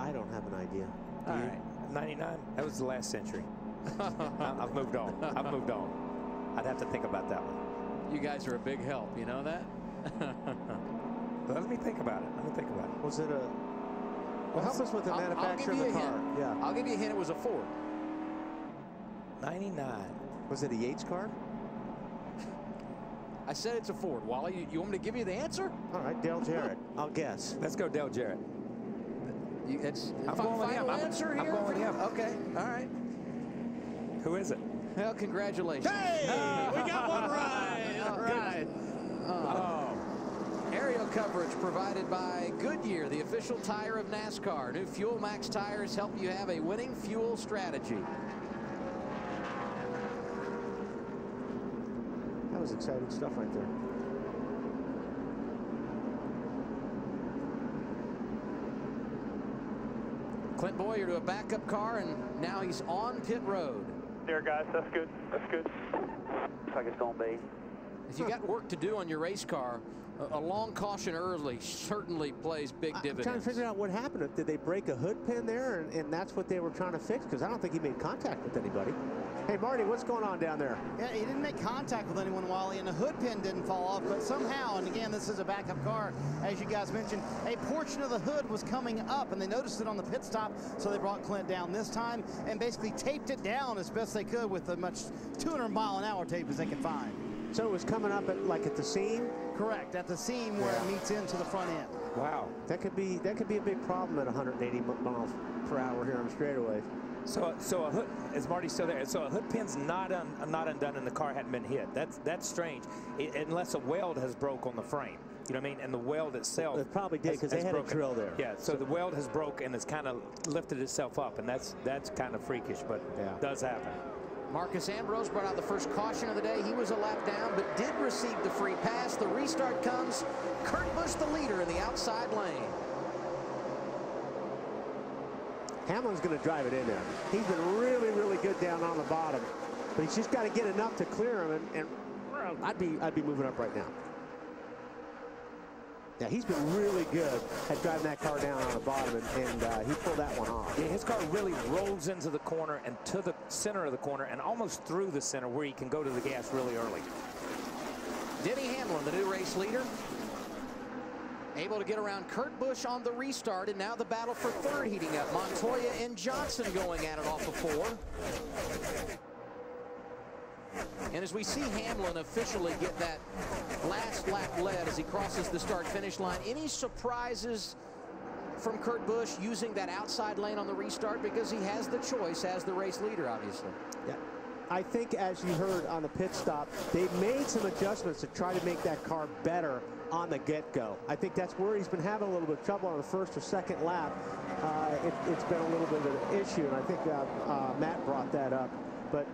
I don't have an idea. All right. 99, that was the last century. I've moved on. I've moved on. I'd have to think about that one. You guys are a big help. You know that? Let me think about it. Let me think about it. Was it a... Well, help us with the manufacturer of the car. Yeah. I'll give you a hint. It was a Ford. 99. Was it a Yates car? I said it's a Ford. Wally, you want me to give you the answer? All right, Dale Jarrett. I'll guess. Let's go Dale Jarrett. It's I'm going with him. Answer here? I'm going with him. Okay. All right. Who is it? Well, congratulations. Hey! We got one right. All right. Aerial coverage provided by Goodyear, the official tire of NASCAR. New Fuel Max tires help you have a winning fuel strategy. That was exciting stuff right there. Clint Boyer to a backup car, and now he's on pit road. There, guys, that's good. That's good. Looks like it's going to be. If you got work to do on your race car, a long caution early certainly plays big dividends. I'm trying to figure out what happened. Did they break a hood pin there, and that's what they were trying to fix? Because I don't think he made contact with anybody. Hey, Marty, what's going on down there? Yeah, he didn't make contact with anyone, Wally, and the hood pin didn't fall off, but somehow, and again, this is a backup car, as you guys mentioned, a portion of the hood was coming up, and they noticed it on the pit stop, so they brought Clint down this time and basically taped it down as best they could with as much 200-mile-an-hour tape as they could find. So it was coming up at the seam? Correct, at the seam where it meets into the front end. Wow, that could be a big problem at 180 miles per hour here on the straightaway. So a hood, is Marty still there? So a hood pin's not undone and the car hadn't been hit. That's strange, unless a weld has broke on the frame. You know what I mean? And the weld itself. It probably did because they had broken. a drill there. Yeah. So the weld has broke and it's kind of lifted itself up, and that's kind of freakish, but it does happen. Marcus Ambrose brought out the first caution of the day. He was a lap down, but did receive the free pass. The restart comes. Kurt Busch, the leader in the outside lane. Hamlin's going to drive it in there. He's been really, really good down on the bottom, but he's just got to get enough to clear him, and I'd be moving up right now. Yeah, he's been really good at driving that car down on the bottom, and he pulled that one off. Yeah, his car really rolls into the corner and to the center of the corner and almost through the center where he can go to the gas really early. Denny Hamlin, the new race leader, able to get around Kurt Busch on the restart, and now the battle for third heating up. Montoya and Johnson going at it off of 4. And as we see Hamlin officially get that last lap led as he crosses the start-finish line, any surprises from Kurt Busch using that outside lane on the restart? Because he has the choice as the race leader, obviously. Yeah. I think, as you heard on the pit stop, they made some adjustments to try to make that car better on the get-go. I think that's where he's been having a little bit of trouble on the first or second lap. It's been a little bit of an issue, and I think Matt brought that up. But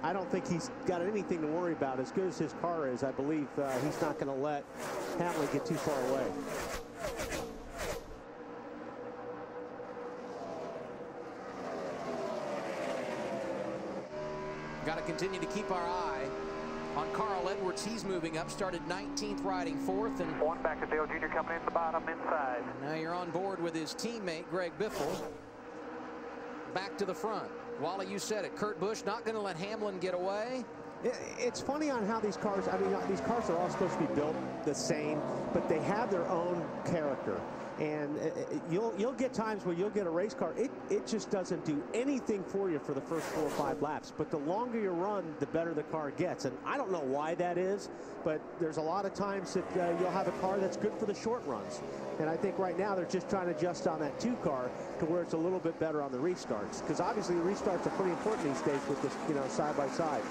I don't think he's got anything to worry about. As good as his car is, I believe he's not going to let Hamlin get too far away. Got to continue to keep our eye on Carl Edwards. He's moving up, started 19th, riding 4th. And one back to Dale Jr. coming in the bottom inside. Now you're on board with his teammate, Greg Biffle. Back to the front. Wally, you said it. Kurt Busch not going to let Hamlin get away. It's funny on how these cars, I mean, these cars are all supposed to be built the same, but they have their own character. And you'll get times where you'll get a race car. It just doesn't do anything for you for the first 4 or 5 laps. But the longer you run, the better the car gets. And I don't know why that is, but there's a lot of times that you'll have a car that's good for the short runs. And I think right now they're just trying to adjust on that 2 car to where it's a little bit better on the restarts. Because obviously the restarts are pretty important these days with this, side by side.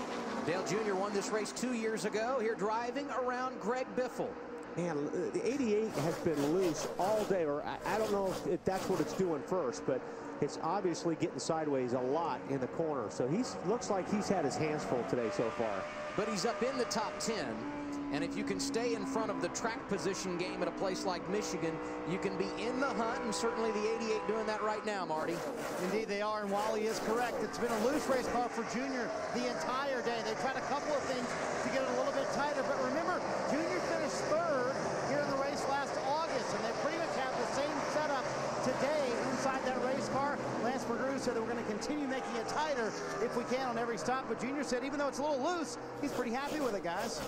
Dale Jr. won this race 2 years ago. Here driving around Greg Biffle. Man, the 88 has been loose all day, or I don't know if that's what it's doing first, but it's obviously getting sideways a lot in the corner. So looks like he's had his hands full today so far. But he's up in the top 10. And if you can stay in front of the track position game at a place like Michigan, you can be in the hunt, and certainly the 88 doing that right now, Marty. Indeed they are, and Wally is correct. It's been a loose race car for Junior the entire day. They've tried a couple of things to get it a little bit tighter, but remember, Junior finished 3rd here in the race last August, and they pretty much have the same setup today in inside that race car. Lance McGrew said that we're going to continue making it tighter if we can on every stop. But Junior said even though it's a little loose, he's pretty happy with it, guys.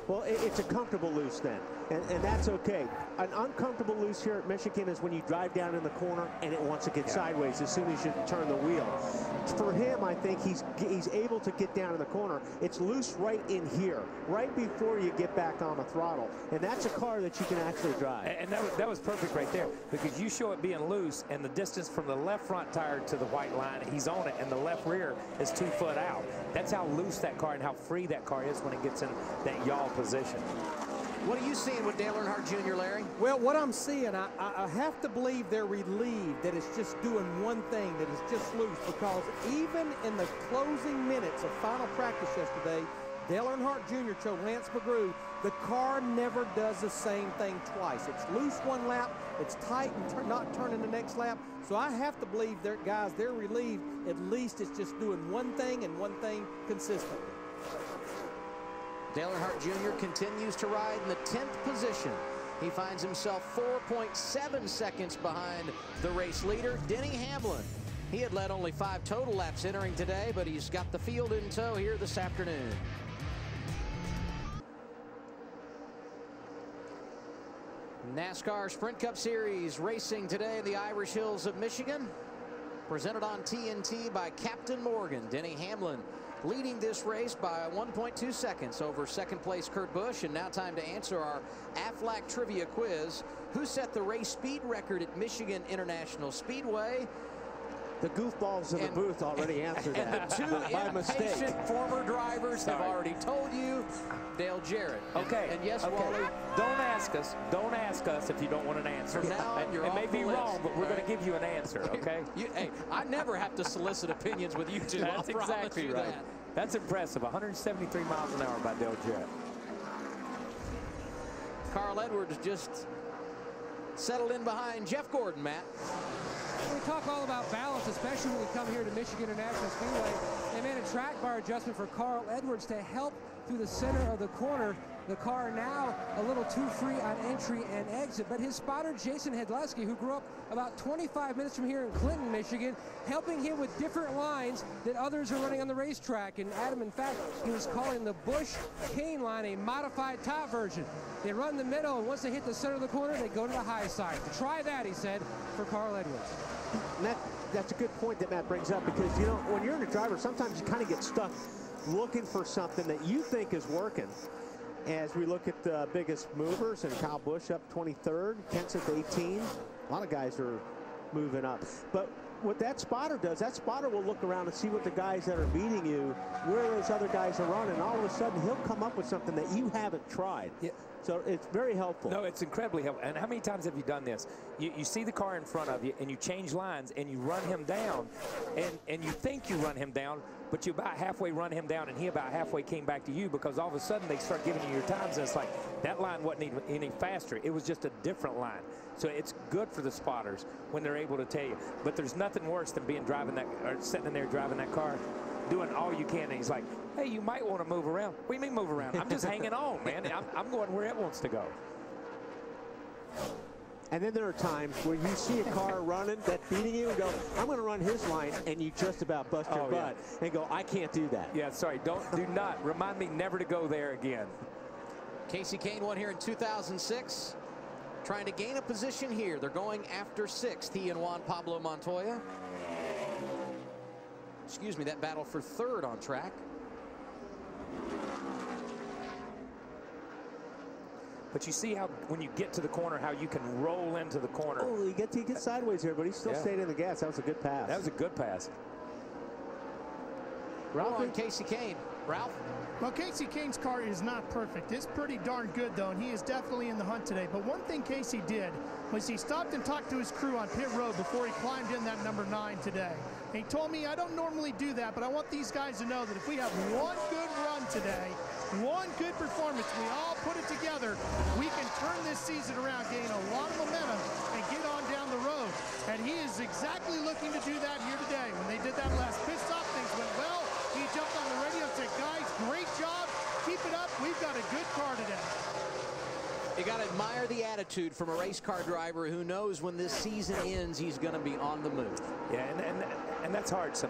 Well, it's a comfortable loose then, and that's okay. An uncomfortable loose here at Michigan is when you drive down in the corner and it wants to get sideways as soon as you turn the wheel. For him, I think he's able to get down in the corner. It's loose right in here, right before you get back on the throttle, and that's a car that you can actually drive. And that was perfect right there, because you show it being loose, and the distance from the left front tire to the white line, he's on it, and the left rear is 2 foot out. That's how loose that car and how free that car is when it gets in that yaw position. What are you seeing with Dale Earnhardt Jr., Larry? Well, what I'm seeing, I have to believe they're relieved that it's just doing one thing, that it's just loose, because even in the closing minutes of final practice yesterday, Dale Earnhardt Jr. showed Lance McGrew the car never does the same thing twice. It's loose one lap, it's tight and not turning the next lap. So I have to believe guys, they're relieved. At least it's just doing one thing and one thing consistently. Dale Earnhardt Jr. continues to ride in the 10th position. He finds himself 4.7 seconds behind the race leader, Denny Hamlin. He had led only 5 total laps entering today, but he's got the field in tow here this afternoon. NASCAR Sprint Cup Series racing today in the Irish Hills of Michigan. Presented on TNT by Captain Morgan. Denny Hamlin leading this race by 1.2 seconds over second place Kurt Busch. And now time to answer our Aflac trivia quiz. Who set the race speed record at Michigan International Speedway? The goofballs in the booth already answered that. And the 2 impatient former drivers have already told you. Dale Jarrett. Okay. And yes, okay. Wally. Don't ask us. Don't ask us if you don't want an answer. From now on, you're it off may the be list. wrong, but we're going to give you an answer, okay? Hey, I never have to solicit opinions with you two. That's exactly right. That. That's impressive. 173 miles an hour by Dale Jarrett. Carl Edwards just settled in behind Jeff Gordon, Matt. We talk all about balance, especially when we come here to Michigan International Speedway. They made a track bar adjustment for Carl Edwards to help through the center of the corner. The car now a little too free on entry and exit, but his spotter Jason Hedleski, who grew up about 25 minutes from here in Clinton, Michigan, helping him with different lines that others are running on the racetrack. And Adam, in fact, he was calling the Busch-Kane line a modified top version. They run the middle, and once they hit the center of the corner, they go to the high side. Try that, he said, for Carl Edwards. And that's a good point that Matt brings up, because, you know, when you're in a driver, sometimes you kind of get stuck looking for something that you think is working. As we look at the biggest movers, and Kyle Busch up 23rd, Kenseth 18. A lot of guys are moving up. But what that spotter does, that spotter will look around and see what the guys that are beating you, where those other guys are running, and all of a sudden he'll come up with something that you haven't tried. Yeah. So it's very helpful. No, it's incredibly helpful. And how many times have you done this? You see the car in front of you, and you change lines, and you run him down, and you think you run him down, but you about halfway run him down, and he about halfway came back to you, because all of a sudden they start giving you your times, and it's like that line wasn't even any faster. It was just a different line. So it's good for the spotters when they're able to tell you. But there's nothing worse than driving that, or sitting in there driving that car, doing all you can, and he's like, hey, you might want to move around. What do you mean move around? I'm just hanging on, man. I'm going where it wants to go. And then there are times where you see a car running that's beating you and go, I'm going to run his line, and you just about bust your butt and go, I can't do that. Yeah, sorry. Do not. Remind me never to go there again. Casey Kane won here in 2006. Trying to gain a position here. They're going after 6th, he and Juan Pablo Montoya. Excuse me, that battle for 3rd on track. But you see how when you get to the corner, how you can roll into the corner. Oh, you get sideways here, but he still stayed in the gas. That was a good pass. That was a good pass. Ralph and Casey Kane. Ralph? Well, Casey Kane's car is not perfect. It's pretty darn good, though, and he is definitely in the hunt today. But one thing Casey did was he stopped and talked to his crew on pit road before he climbed in that number 9 today. And he told me, I don't normally do that, but I want these guys to know that if we have one good run today, one good performance, we all put it together, we can turn this season around, gain a lot of momentum, and get on down the road. And he is exactly looking to do that here today. When they did that last pit stop, things went well. He jumped on the radio and said, guys, great job. Keep it up. We've got a good car today. You got to admire the attitude from a race car driver who knows when this season ends, he's going to be on the move. Yeah, and that's hard sometimes.